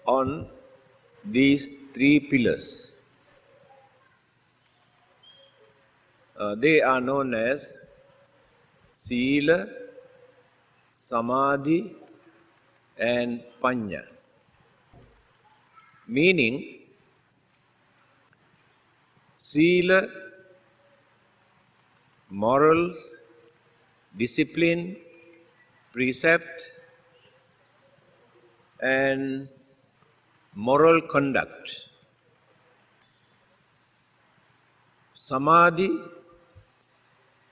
on these three pillars. They are known as Sila, Samadhi and Panya. Meaning, Sila, morals, discipline, precept and moral conduct. Samadhi,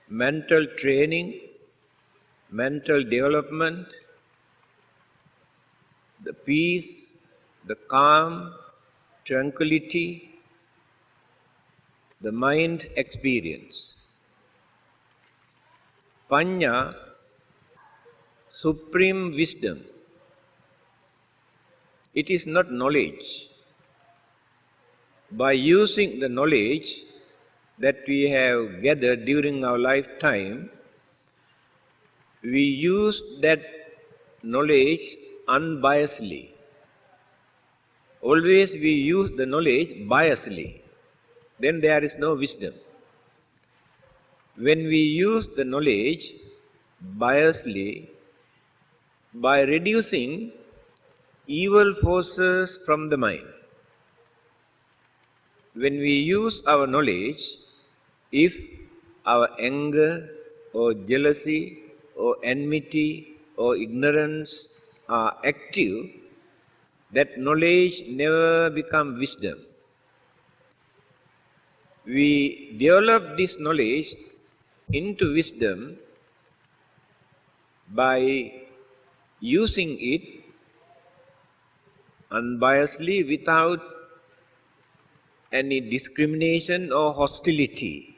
mental training, mental development, the peace, the calm, tranquility, the mind experience. Panya, supreme wisdom. It is not knowledge. By using the knowledge that we have gathered during our lifetime, we use that knowledge unbiasedly. Always we use the knowledge biasedly. Then there is no wisdom. When we use the knowledge biasedly, by reducing evil forces from the mind, when we use our knowledge, if our anger or jealousy or enmity or ignorance are active, that knowledge never becomes wisdom. We develop this knowledge into wisdom by using it unbiasedly without any discrimination or hostility.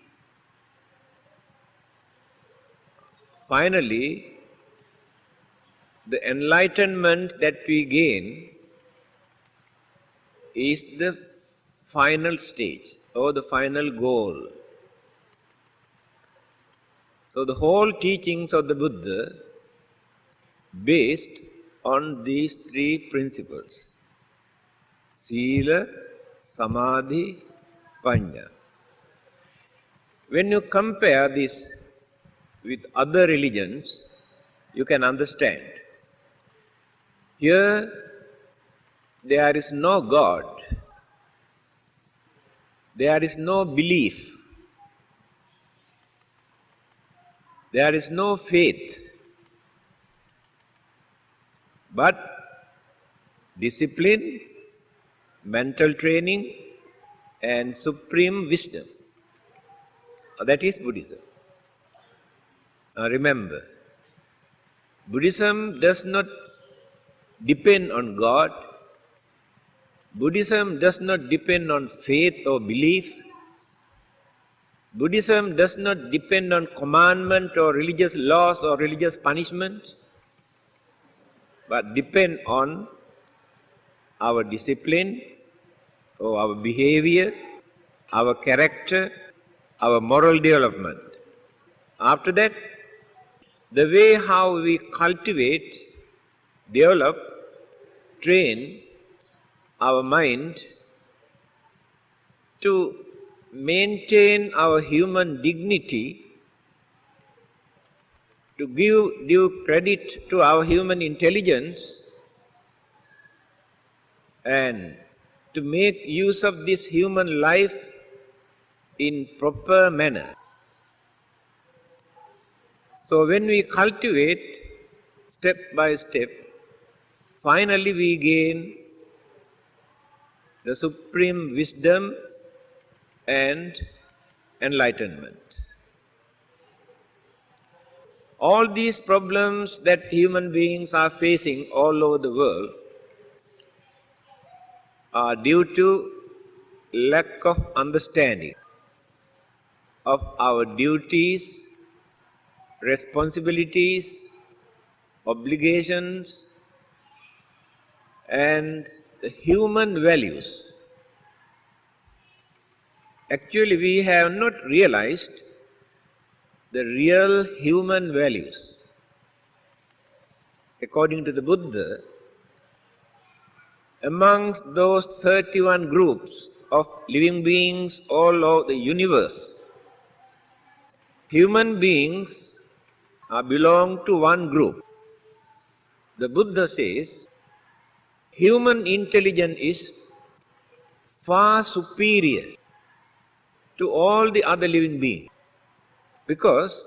Finally, the enlightenment that we gain is the final stage or the final goal. So the whole teachings of the Buddha based on these three principles: Sila, Samadhi, Panya. When you compare this with other religions, you can understand. Here, there is no God. There is no belief. There is no faith. But discipline, mental training, and supreme wisdom. That is Buddhism. Remember, Buddhism does not depend on God. Buddhism does not depend on faith or belief. Buddhism does not depend on commandment or religious laws or religious punishment, but depend on our discipline or our behavior, our character, our moral development. After that, the way how we cultivate, develop, train our mind to maintain our human dignity, to give due credit to our human intelligence, and to make use of this human life in proper manner. So when we cultivate step by step, finally we gain the supreme wisdom and enlightenment. All these problems that human beings are facing all over the world are due to lack of understanding of our duties, responsibilities, obligations, and the human values. Actually, we have not realized the real human values. According to the Buddha, amongst those 31 groups of living beings all over the universe, human beings belong to one group. The Buddha says human intelligence is far superior to all the other living beings because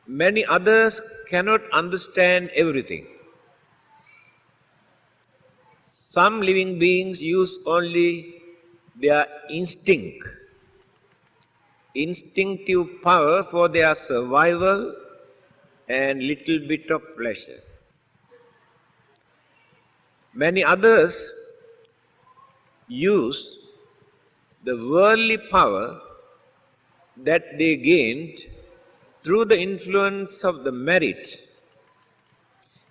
many others cannot understand everything. Some living beings use only their instinctive power for their survival and little bit of pleasure. Many others use the worldly power that they gained through the influence of the merit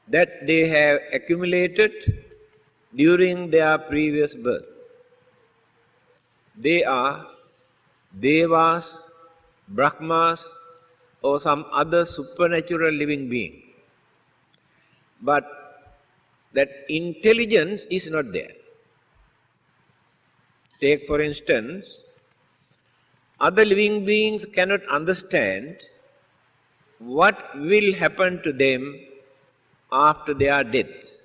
that they have accumulated during their previous birth. They are devas, brahmas, or some other supernatural living being. But that intelligence is not there. Take for instance, other living beings cannot understand what will happen to them after their death.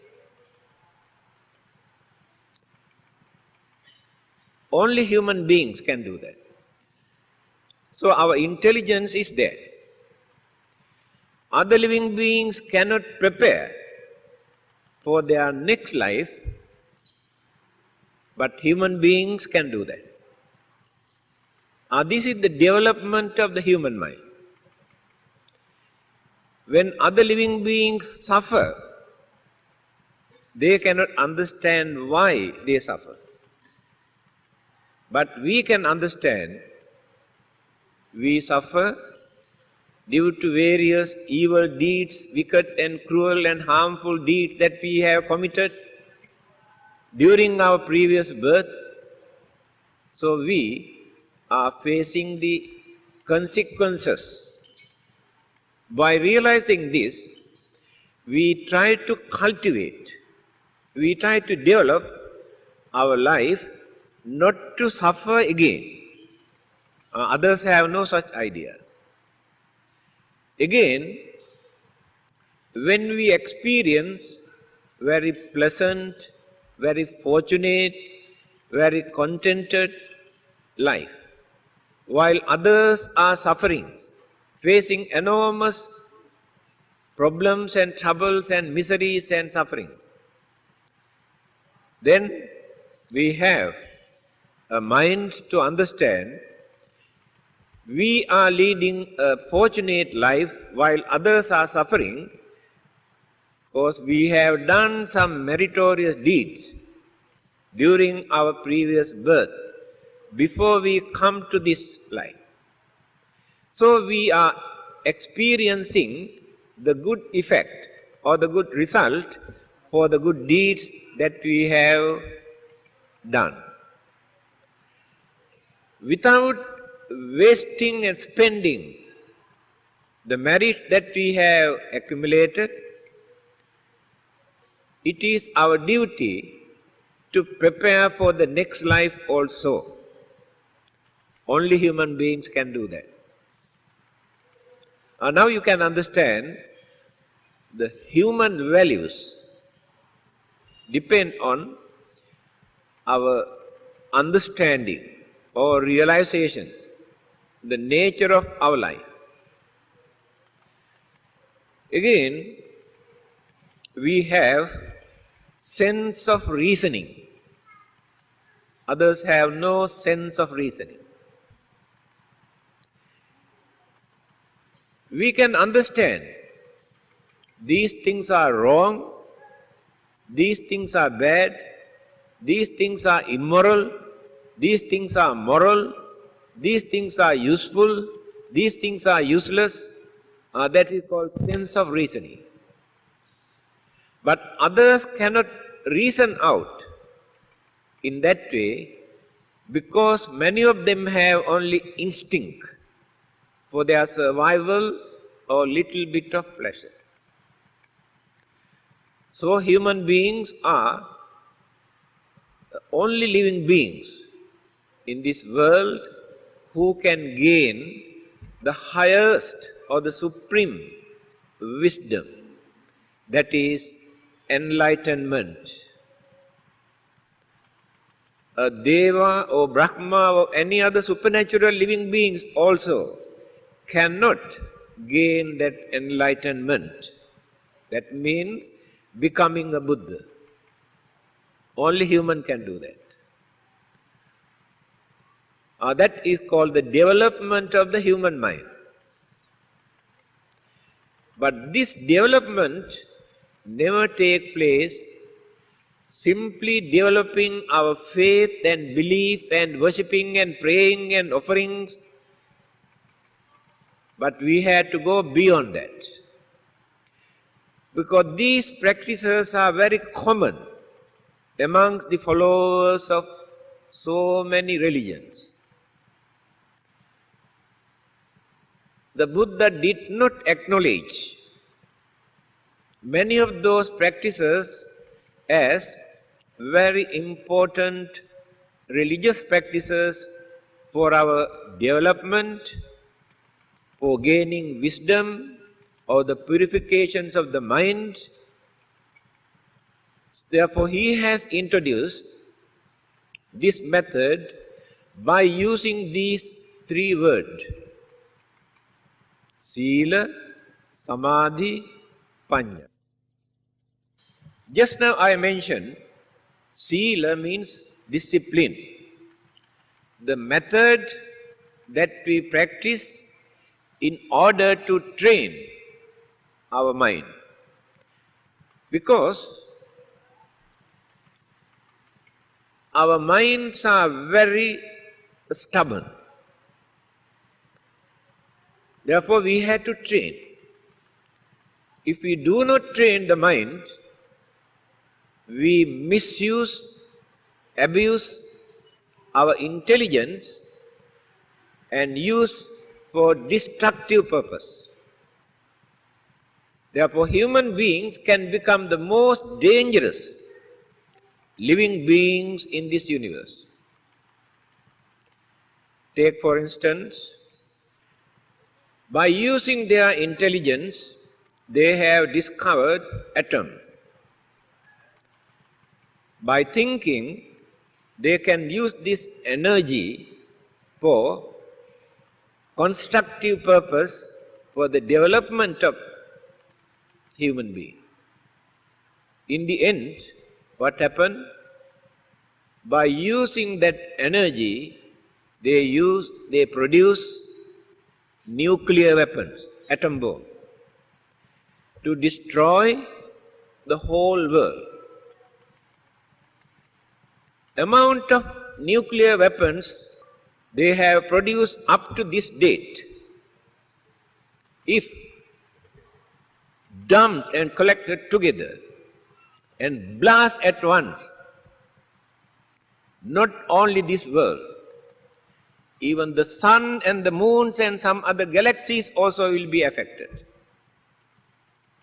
Only human beings can do that. So our intelligence is there. Other living beings cannot prepare for their next life, but human beings can do that. This is the development of the human mind. When other living beings suffer, they cannot understand why they suffer. But we can understand we suffer due to various evil deeds, wicked and cruel and harmful deeds that we have committed during our previous birth. So we are facing the consequences. By realizing this, we try to cultivate, we try to develop our life not to suffer again. Others have no such idea. Again, when we experience very pleasant, very fortunate, very contented life, while others are suffering, facing enormous problems and troubles and miseries and sufferings, then we have a mind to understand we are leading a fortunate life while others are suffering because we have done some meritorious deeds during our previous birth before we come to this life. So we are experiencing the good effect or the good result for the good deeds that we have done. Without wasting and spending the merit that we have accumulated, it is our duty to prepare for the next life also. Only human beings can do that. Now you can understand the human values depend on our understanding or realization, the nature of our life. Again, we have sense of reasoning. Others have no sense of reasoning. We can understand these things are wrong, these things are bad, these things are immoral, these things are moral, these things are useful, these things are useless. That is called sense of reasoning. But others cannot reason out in that way because many of them have only instinct for their survival or little bit of pleasure. So human beings are only living beings in this world who can gain the highest or the supreme wisdom, that is enlightenment. A Deva or Brahma or any other supernatural living beings also cannot gain that enlightenment. That means becoming a Buddha. Only human can do that. That is called the development of the human mind. But this development never takes place simply developing our faith and belief and worshipping and praying and offerings. But we had to go beyond that. Because these practices are very common amongst the followers of so many religions. The Buddha did not acknowledge many of those practices as very important religious practices for our development, for gaining wisdom, or the purifications of the mind. Therefore, he has introduced this method by using these three words: Sila, Samadhi, Panya. Just now I mentioned Sila means discipline. The method that we practice in order to train our mind. Because our minds are very stubborn. Therefore, we have to train. If we do not train the mind, we misuse, abuse our intelligence and use for destructive purpose. Therefore, human beings can become the most dangerous living beings in this universe. Take, for instance, by using their intelligence, they have discovered atom. By thinking, they can use this energy for constructive purpose for the development of human being. In the end, what happened? By using that energy, they produce nuclear weapons, atom bomb, to destroy the whole world. Amount of nuclear weapons they have produced up to this date, if dumped and collected together and blast at once, not only this world, even the sun and the moons and some other galaxies also will be affected.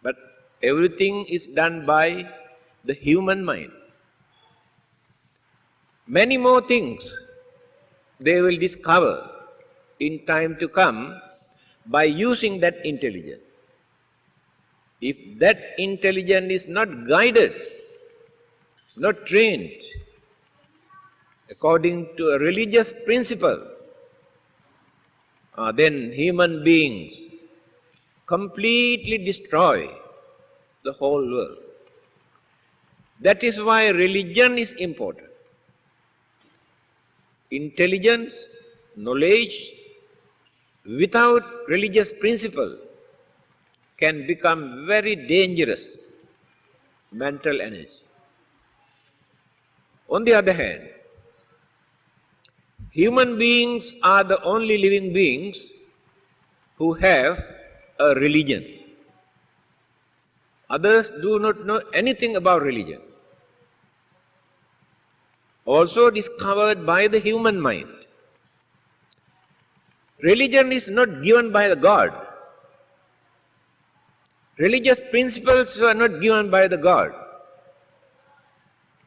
But everything is done by the human mind. Many more things they will discover in time to come by using that intelligence. If that intelligence is not guided, not trained according to a religious principle, then human beings completely destroy the whole world. That is why religion is important. Intelligence, knowledge, without religious principle can become very dangerous mental energy. On the other hand, human beings are the only living beings who have a religion. Others do not know anything about religion. Also discovered by the human mind. Religion is not given by the God. Religious principles are not given by the God.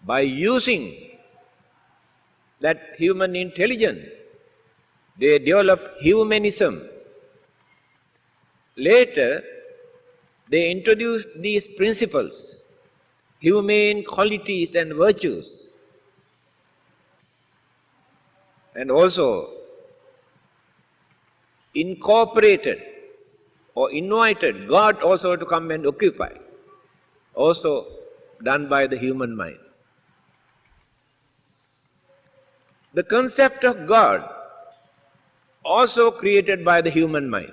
By using that human intelligence. They developed humanism. Later, they introduced these principles, humane qualities and virtues, and also incorporated or invited God also to come and occupy, also done by the human mind. The concept of God also created by the human mind.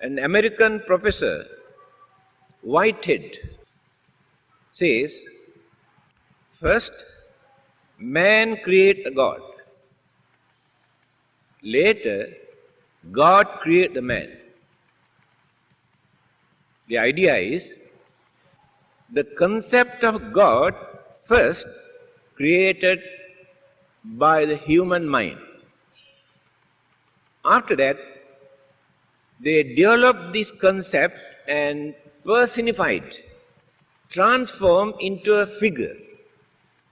An American professor, Whitehead, says, first, man creates a God. Later, God creates the man. The idea is, the concept of God first created by the human mind. After that, they developed this concept and personified, transformed into a figure,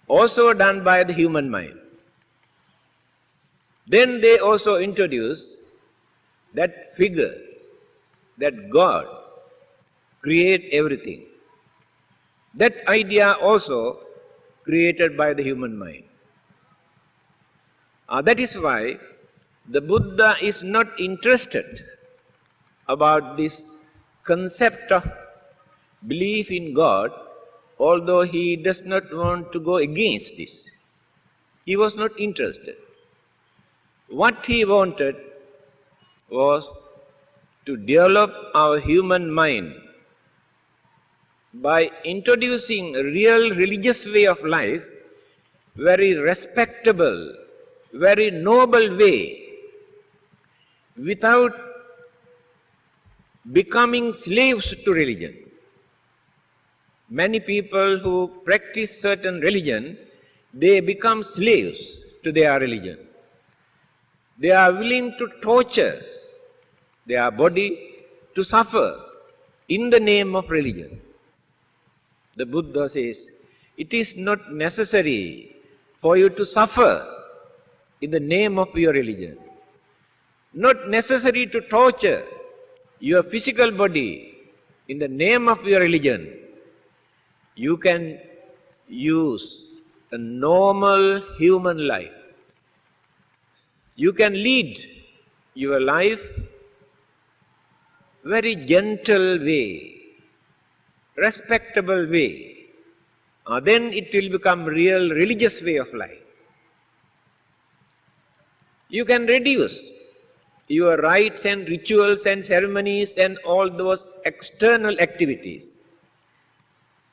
also done by the human mind. Then they also introduced that figure, that God creates everything. That idea also created by the human mind. That is why the Buddha is not interested about this concept of belief in God, although he does not want to go against this. He was not interested. What he wanted was to develop our human mind by introducing a real religious way of life, very respectable, very noble way, without becoming slaves to religion. Many people who practice certain religion, they become slaves to their religion. They are willing to torture their body to suffer in the name of religion. The Buddha says, it is not necessary for you to suffer in the name of your religion. Not necessary to torture your physical body in the name of your religion. You can use a normal human life. You can lead your life very gentle way, respectable way. Then it will become real religious way of life. You can reduce your rites and rituals and ceremonies and all those external activities.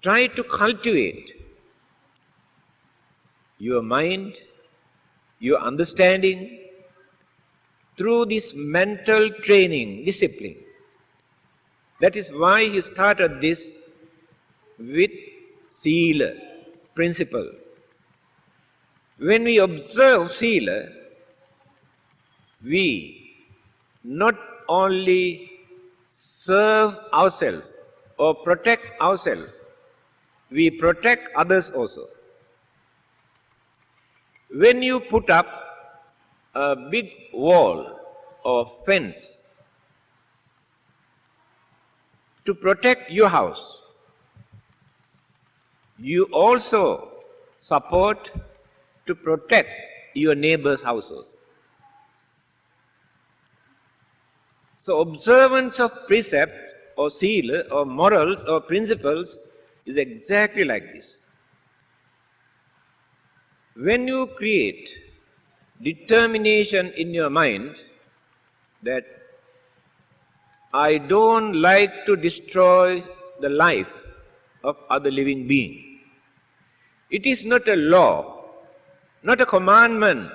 Try to cultivate your mind, your understanding through this mental training, discipline. That is why he started this with Sila principle. When we observe Sila, we not only serve ourselves or protect ourselves, we protect others also. When you put up a big wall or fence to protect your house, you also support to protect your neighbor's houses. So observance of precept or sila or morals or principles is exactly like this. When you create determination in your mind that I don't like to destroy the life of other living being, it is not a law, not a commandment.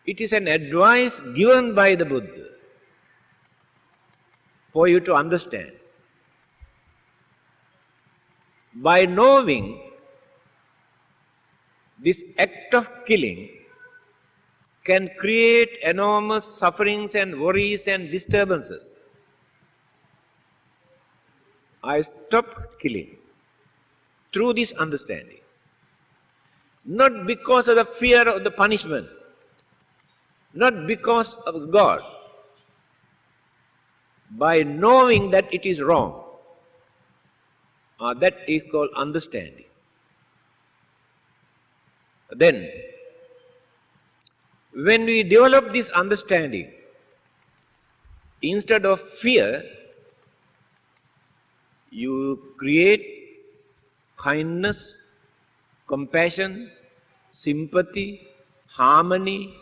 It is an advice given by the Buddha for you to understand. By knowing this act of killing can create enormous sufferings and worries and disturbances, I stop killing. through this understanding. Not because of the fear of the punishment, not because of God, by knowing that it is wrong. That is called understanding. Then, when we develop this understanding, instead of fear, you create kindness, compassion, sympathy, harmony,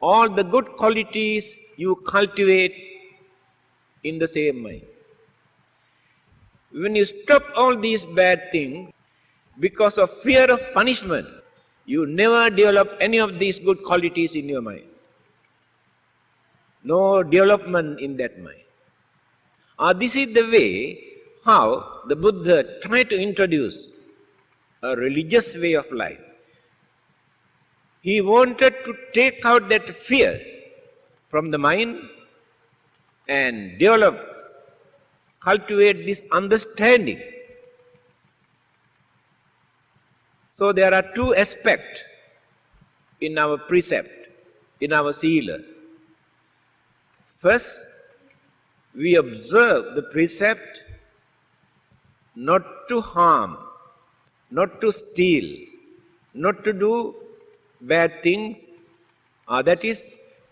all the good qualities you cultivate in the same mind. When you stop all these bad things, because of fear of punishment, you never develop any of these good qualities in your mind. No development in that mind. This is the way how the Buddha tried to introduce a religious way of life. He wanted to take out that fear from the mind and cultivate this understanding. So there are two aspects in our precept, in our sila. First, we observe the precept not to harm, not to steal, not to do bad things. That is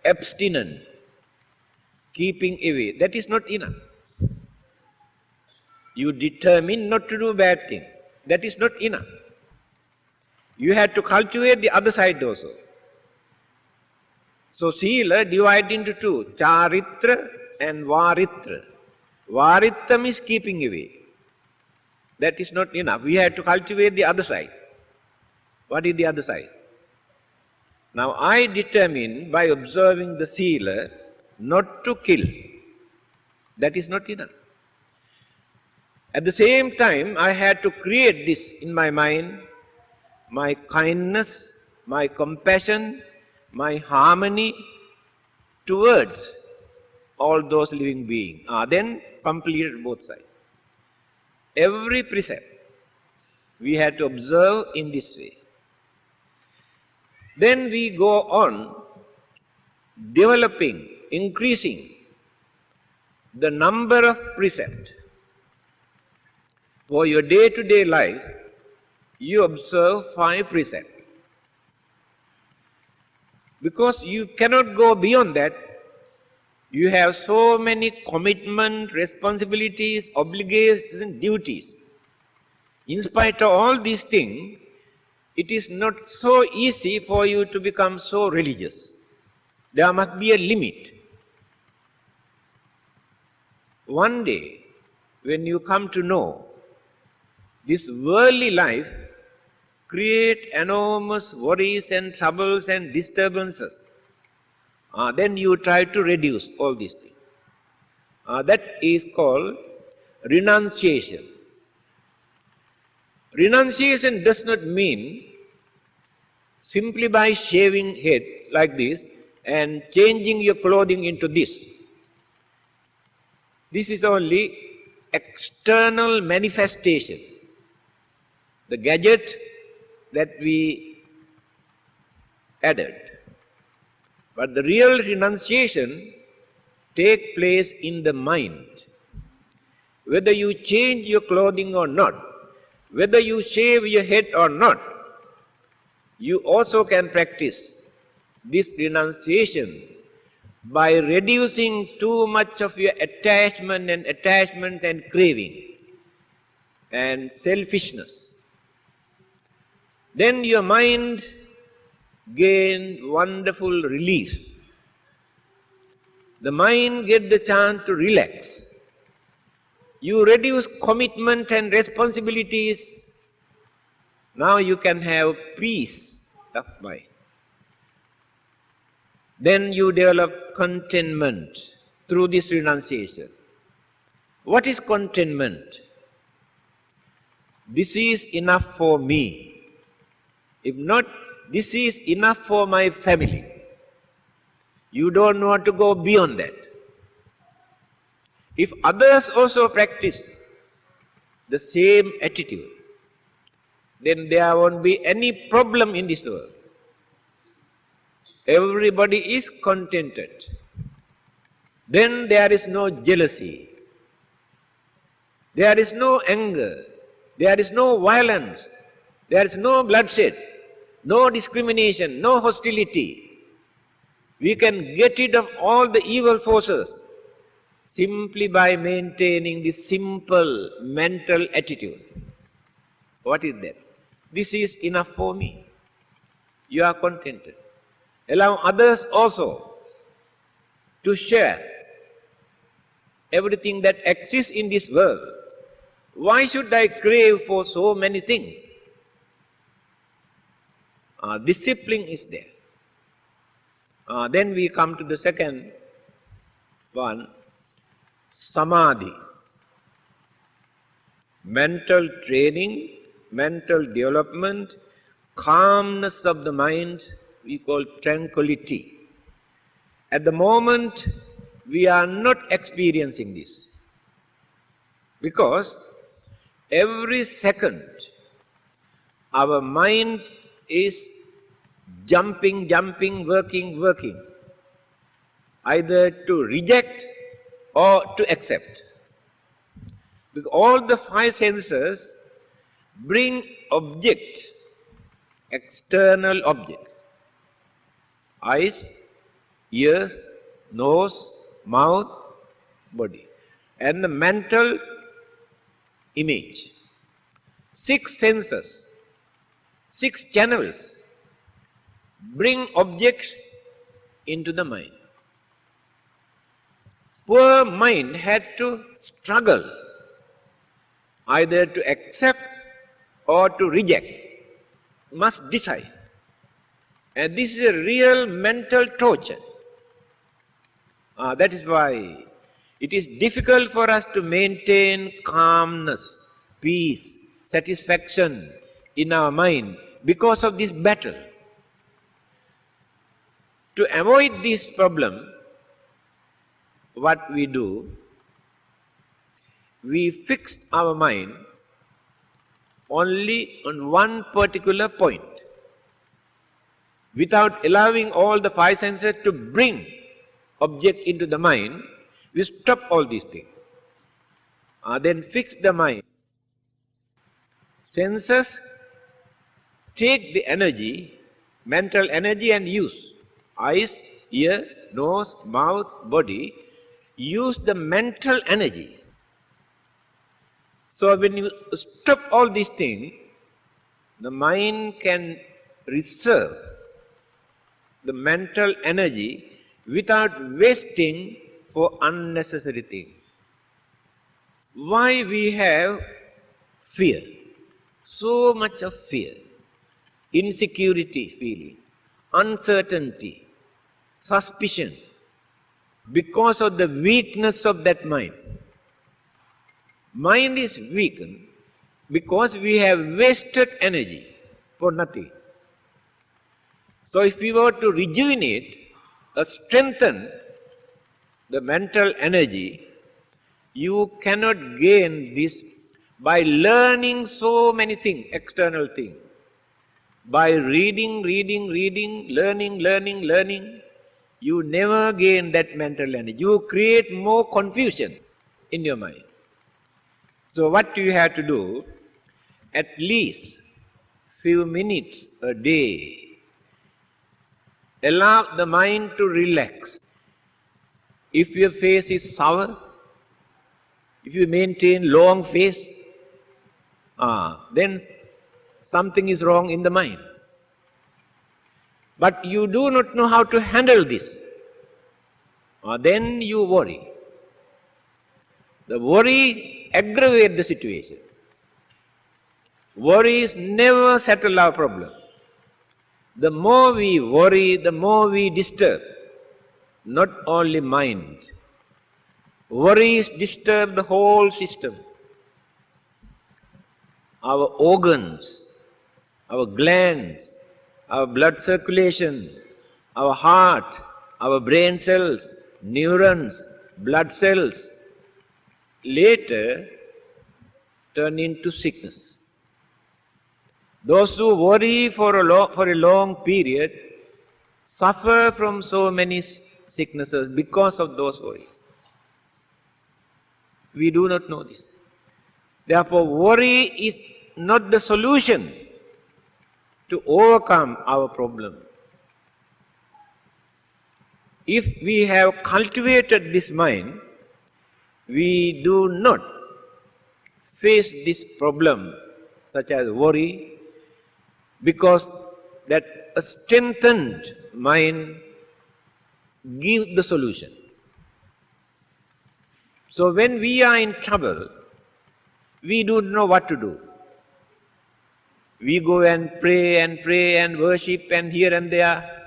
abstinent, keeping away. That is not enough. You determine not to do bad things. That is not enough. You have to cultivate the other side also. So sila divided into two, charitra and varitra. Varitra means keeping away. That is not enough. We have to cultivate the other side. What is the other side? Now I determine by observing the sila not to kill. That is not enough. At the same time, I had to create this in my mind, my kindness, my compassion, my harmony towards all those living beings. Then completed both sides. Every precept we had to observe in this way. Then we go on developing, increasing the number of precepts. For your day-to-day life, you observe 5 precepts. Because you cannot go beyond that, you have so many commitments, responsibilities, obligations, and duties. In spite of all these things, it is not so easy for you to become so religious. There must be a limit. One day, when you come to know this worldly life create enormous worries and troubles and disturbances, then you try to reduce all these things. That is called renunciation. Renunciation does not mean simply by shaving head like this and changing your clothing into this. This is only external manifestation. The gadget that we added. But the real renunciation takes place in the mind. Whether you change your clothing or not, whether you shave your head or not, you also can practice this renunciation by reducing too much of your attachment and craving and selfishness. Then your mind gains wonderful relief. The mind gets the chance to relax. You reduce commitment and responsibilities. Now you can have peace of mind. Then you develop contentment through this renunciation. What is contentment? This is enough for me. If not, this is enough for my family. You don't want to go beyond that. If others also practice the same attitude, then there won't be any problem in this world. Everybody is contented. Then there is no jealousy. There is no anger. There is no violence. There is no bloodshed, no discrimination, no hostility. We can get rid of all the evil forces simply by maintaining this simple mental attitude. What is that? This is enough for me. You are contented. Allow others also to share everything that exists in this world. Why should I crave for so many things? Discipline is there. Then we come to the second one, samadhi. Mental training, mental development, calmness of the mind, we call tranquility. At the moment, we are not experiencing this. Because every second, our mind is jumping, working, either to reject or to accept. Because all the five senses bring objects, external objects. Eyes, ears, nose, mouth, body. And the mental image. 6 senses, 6 channels bring objects into the mind. Poor mind had to struggle either to accept or to reject, must decide. And this is a real mental torture. That is why it is difficult for us to maintain calmness, peace, satisfaction in our mind because of this battle. To avoid this problem, what we do, we fix our mind only on one particular point, without allowing all the 5 senses to bring object into the mind. We stop all these things. Then fix the mind. Senses take the energy, mental energy, and use. Eyes, ear, nose, mouth, body, use the mental energy. So when you stop all these things, the mind can reserve the mental energy without wasting for unnecessary things. Why we have fear? So much of fear, insecurity feeling, uncertainty, suspicion, because of the weakness of that mind. Mind is weakened because we have wasted energy for nothing. So if we were to rejuvenate or strengthen the mental energy, you cannot gain this by learning so many things, external things. By reading, learning, you never gain that mental energy. You create more confusion in your mind. So what you have to do, at least few minutes a day, allow the mind to relax. If your face is sour, if you maintain long face, then something is wrong in the mind. But you do not know how to handle this. Then you worry. The worry aggravates the situation. Worries never settle our problem. The more we worry, the more we disturb, not only mind. Worries disturb the whole system. Our organs, our glands, our blood circulation, our heart, our brain cells, neurons, blood cells, later turn into sickness. Those who worry for a long period suffer from so many sicknesses because of those worries. We do not know this. Therefore, worry is not the solution to overcome our problem. If we have cultivated this mind, we do not face this problem such as worry, because that a strengthened mind gives the solution. So when we are in trouble, we don't know what to do. We go and pray and worship and here and there.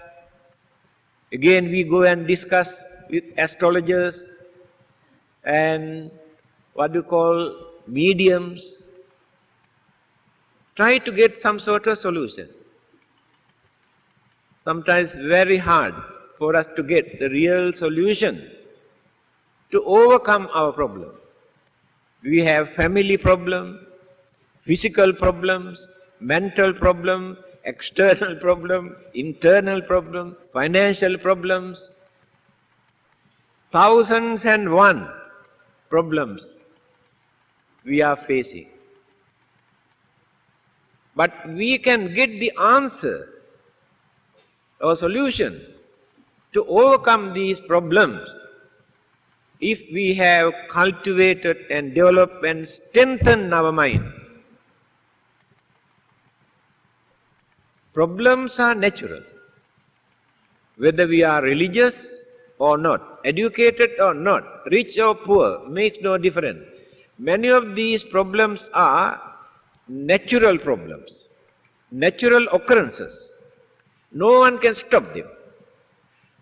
Again we go and discuss with astrologers and what you call mediums. Try to get some sort of solution. Sometimes very hard for us to get the real solution to overcome our problem. We have family problem, physical problems, mental problem, external problem, internal problem, financial problems, 1001 problems we are facing. But we can get the answer or solution to overcome these problems if we have cultivated and developed and strengthened our mind. Problems are natural. Whether we are religious or not, educated or not, rich or poor, makes no difference. Many of these problems are natural problems, natural occurrences. No one can stop them.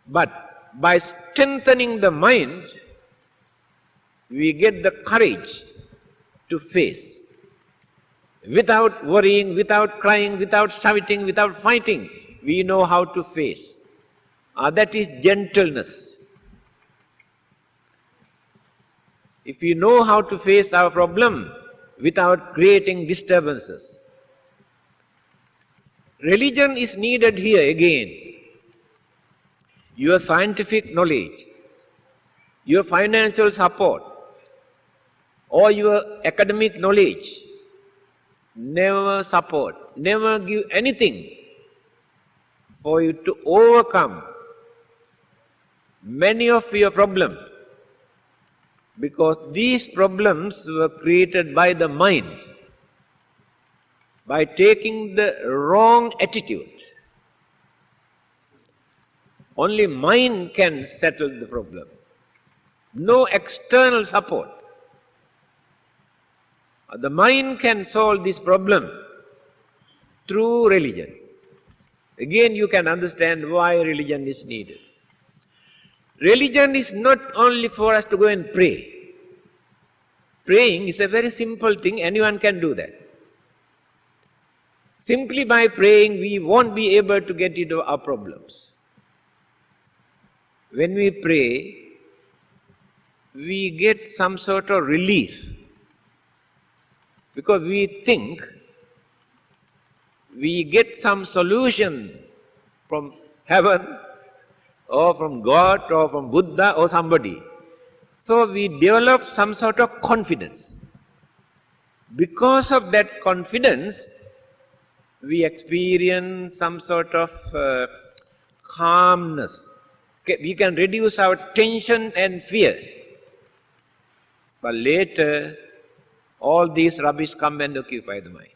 But by strengthening the mind, we get the courage to face. Without worrying, without crying, without shouting, without fighting, we know how to face. That is gentleness. If we know how to face our problem without creating disturbances. Religion is needed here again. Your scientific knowledge, your financial support, or your academic knowledge never support, never give anything for you to overcome many of your problems, because these problems were created by the mind, by taking the wrong attitude. Only mind can settle the problem. No external support. The mind can solve this problem through religion. Again, you can understand why religion is needed. Religion is not only for us to go and pray. Praying is a very simple thing, anyone can do that. Simply by praying, we won't be able to get rid of our problems. When we pray, we get some sort of relief, because we think we get some solution from heaven or from God or from Buddha or somebody. So we develop some sort of confidence. Because of that confidence, we experience some sort of calmness. We can reduce our tension and fear. But later, all these rubbish come and occupy the mind.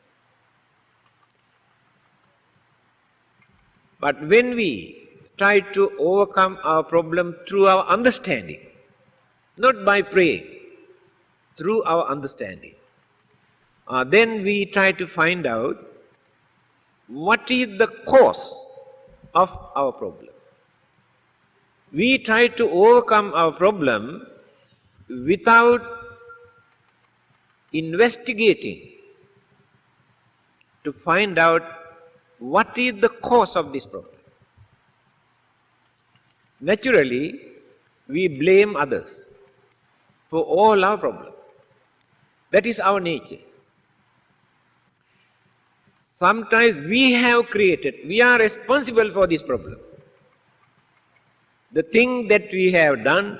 But when we try to overcome our problem through our understanding, not by praying, through our understanding, then we try to find out what is the cause of our problem. We try to overcome our problem without investigating to find out what is the cause of this problem. Naturally, we blame others for all our problems. That is our nature. Sometimes we have created, we are responsible for this problem. The thing that we have done,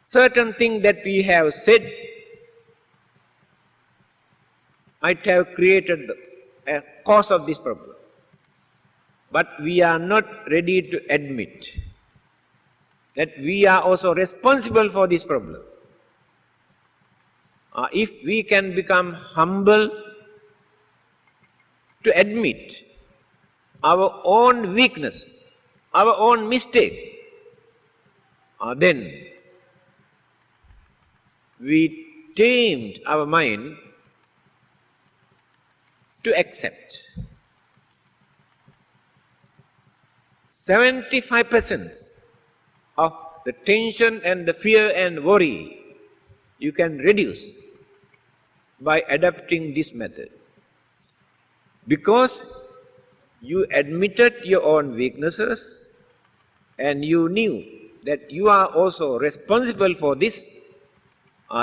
certain thing that we have said, might have created a cause of this problem. But we are not ready to admit that we are also responsible for this problem. If we can become humble to admit our own weakness, our own mistake, then we tamed our mind to accept. 75% of the tension and the fear and worry you can reduce by adopting this method. Because you admitted your own weaknesses and you knew that you are also responsible for this,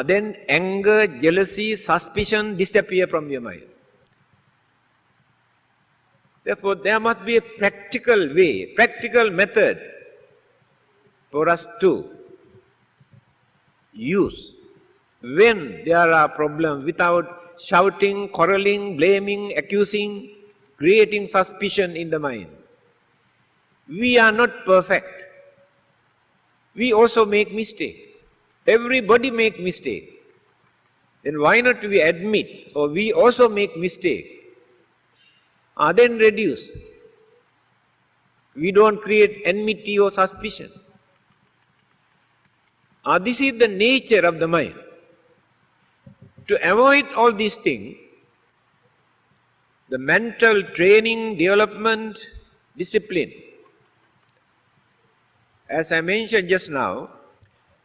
then anger, jealousy, suspicion disappear from your mind. Therefore, there must be a practical way, practical method for us to use when there are problems without shouting, quarreling, blaming, accusing, creating suspicion in the mind. We are not perfect. We also make mistakes. Everybody make mistake. Then why not we admit, or we also make mistake, then reduce. We don't create enmity or suspicion. This is the nature of the mind. To avoid all these things, the mental training, development, discipline, as I mentioned just now,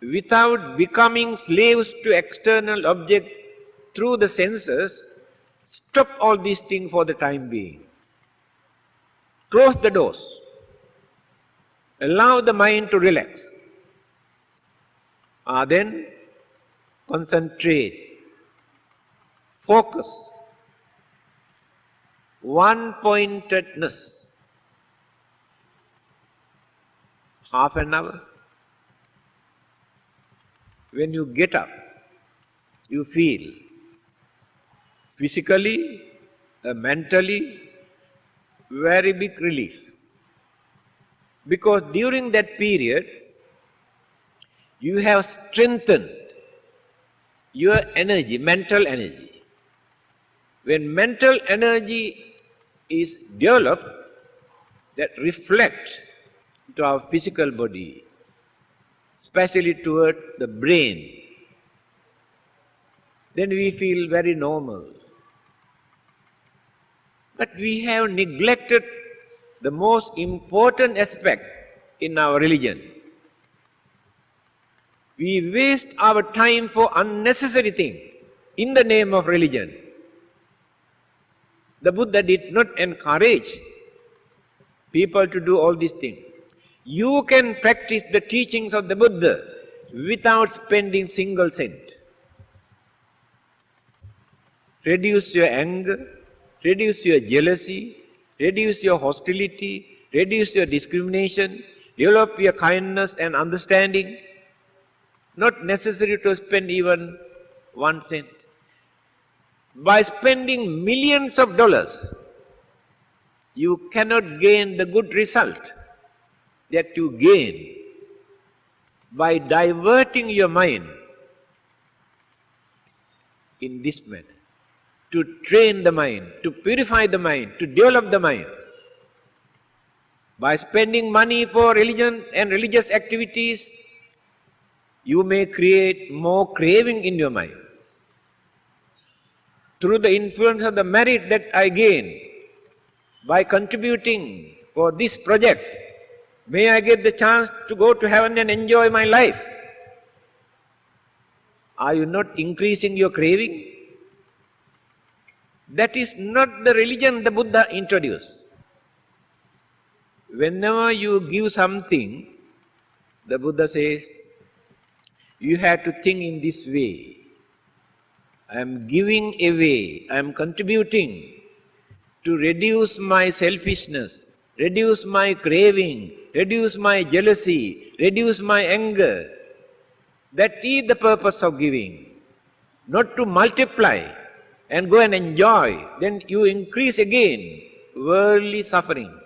without becoming slaves to external object through the senses, stop all these things for the time being. Close the doors. Allow the mind to relax. Then concentrate. Focus. One-pointedness. Half an hour. When you get up, you feel physically, mentally, very big relief. Because during that period, you have strengthened your energy, mental energy. When mental energy is developed, that reflects to our physical body, especially toward the brain, then we feel very normal. But we have neglected the most important aspect in our religion. We waste our time for unnecessary things in the name of religion. The Buddha did not encourage people to do all these things. You can practice the teachings of the Buddha without spending single cent. Reduce your anger, reduce your jealousy, reduce your hostility, reduce your discrimination, develop your kindness and understanding. Not necessary to spend even 1 cent. By spending millions of dollars, you cannot gain the good result that you gain by diverting your mind in this manner. To train the mind, to purify the mind, to develop the mind. By spending money for religion and religious activities, you may create more craving in your mind. Through the influence of the merit that I gain by contributing for this project, may I get the chance to go to heaven and enjoy my life. Are you not increasing your craving? That is not the religion the Buddha introduced. Whenever you give something, the Buddha says, you have to think in this way. I am giving away, I am contributing to reduce my selfishness, reduce my craving, reduce my jealousy, reduce my anger. That is the purpose of giving. Not to multiply and go and enjoy, then you increase again worldly suffering.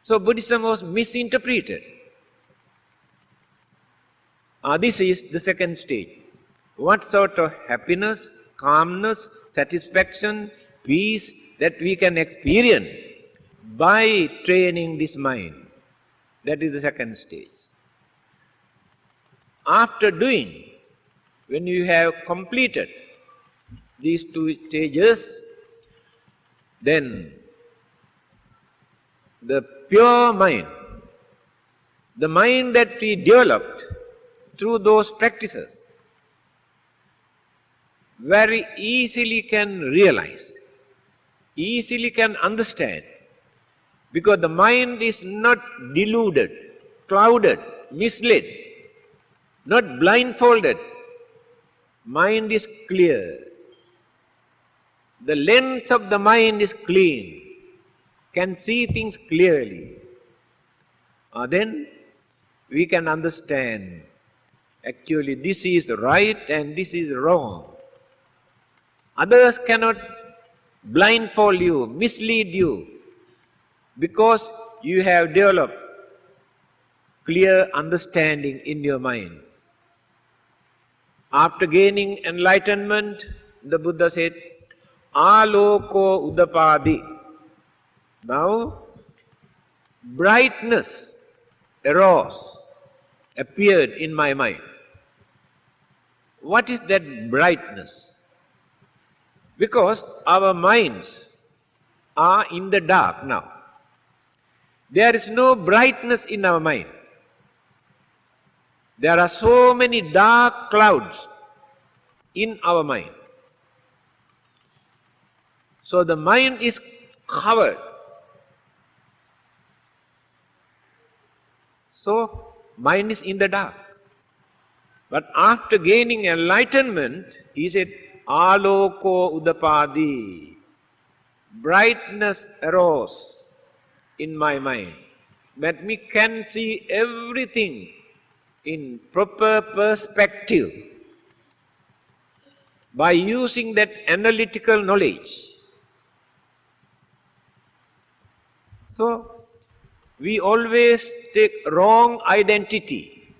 So Buddhism was misinterpreted. This is the second stage. What sort of happiness, calmness, satisfaction, peace that we can experience by training this mind. That is the second stage. After doing, when you have completed these two stages, then the pure mind, the mind that we developed through those practices, very easily can realize, easily can understand, because the mind is not deluded, clouded, misled, not blindfolded. Mind is clear. The lens of the mind is clean, can see things clearly. Then we can understand, actually this is right and this is wrong. Others cannot blindfold you, mislead you, because you have developed clear understanding in your mind. After gaining enlightenment, the Buddha said, Aloko udapadi. Now, brightness arose, appeared in my mind. What is that brightness? Because our minds are in the dark now. There is no brightness in our mind. There are so many dark clouds in our mind. So the mind is covered. So mind is in the dark. But after gaining enlightenment, he said, Aloko udapadi. Brightness arose in my mind. That me can see everything in proper perspective by using that analytical knowledge. So, we always take wrong identity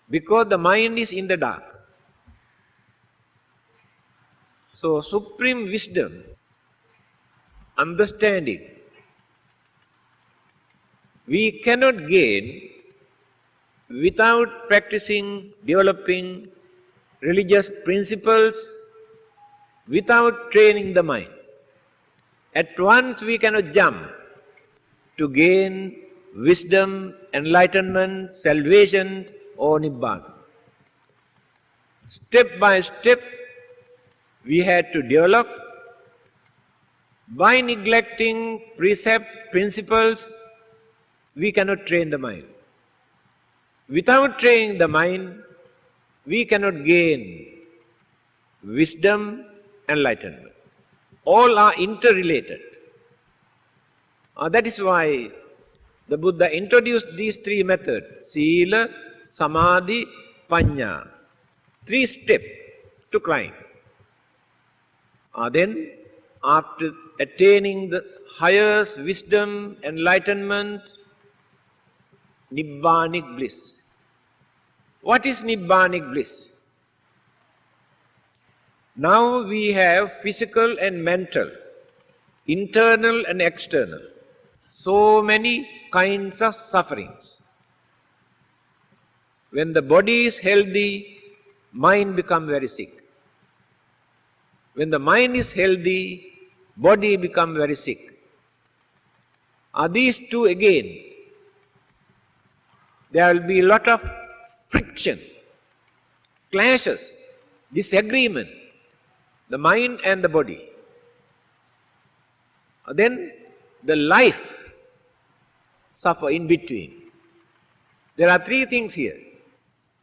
because the mind is in the dark. So, supreme wisdom, understanding, we cannot gain without practicing, developing religious principles, without training the mind. At once we cannot jump to gain wisdom, enlightenment, salvation or Nibbana. Step by step we had to develop. By neglecting precepts, principles, we cannot train the mind. Without training the mind, we cannot gain wisdom, enlightenment. All are interrelated. That is why the Buddha introduced these three methods, Sila, Samadhi, Panya. 3 steps to climb. Then, after attaining the highest wisdom, enlightenment, Nibbanic bliss. What is Nibbanic bliss? Now we have physical and mental, internal and external. So many kinds of sufferings. When the body is healthy, mind becomes very sick. When the mind is healthy, body becomes very sick. These two again, there will be a lot of friction, clashes, disagreement, the mind and the body. Then the life suffer in between. There are 3 things here.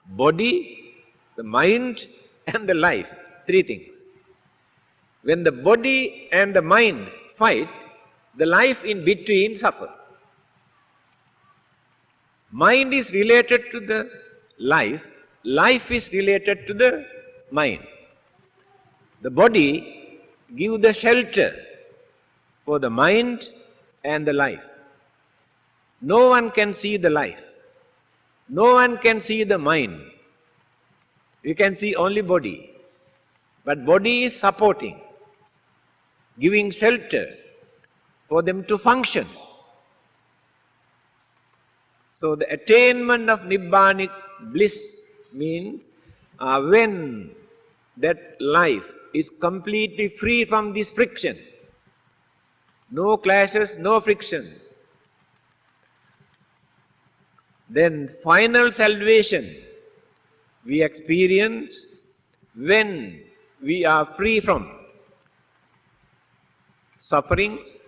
Body, the mind and the life. 3 things. When the body and the mind fight, the life in between suffers. Mind is related to the life, life is related to the mind. The body gives the shelter for the mind and the life. No one can see the life. No one can see the mind. You can see only body. But body is supporting, giving shelter for them to function. So the attainment of Nibbanic bliss means when that life is completely free from this friction. No clashes, no friction. Then final salvation we experience when we are free from sufferings,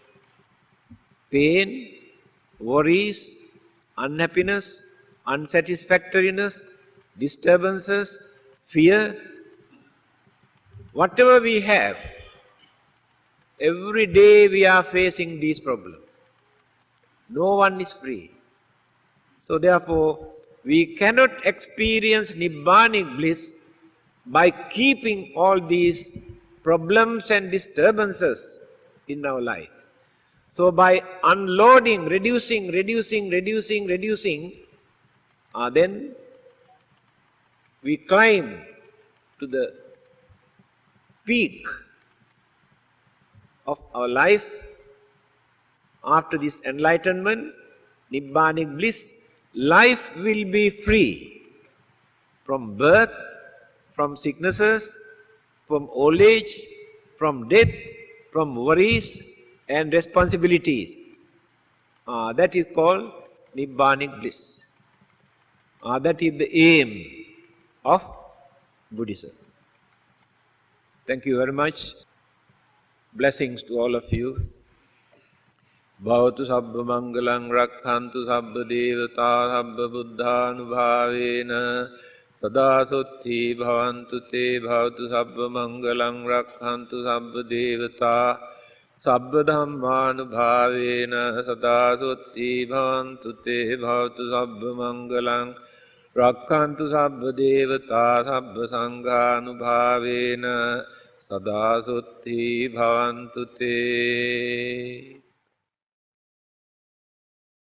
pain, worries, unhappiness, unsatisfactoriness, disturbances, fear. Whatever we have, every day we are facing these problems. No one is free. So therefore, we cannot experience Nibbanic bliss by keeping all these problems and disturbances in our life. So by unloading, reducing, then we climb to the peak of our life. After this enlightenment, Nibbanic bliss, life will be free from birth, from sicknesses, from old age, from death, from worries and responsibilities. That is called Nibbanic bliss. That is the aim of Buddhism. Thank you very much. Blessings to all of you. Bhavatu sabba mangalang rakkhantu sabba devata sabba buddhanubhavena sada sutti bhavantu te bhavatu sabba mangalang rakkhantu sabba devata sabba dhammanubhavena sada sutti bhavantu te bhavatu sabba mangalang rakkhantu sabba devata sabba sanghanubhavena sada sutti bhavantu te.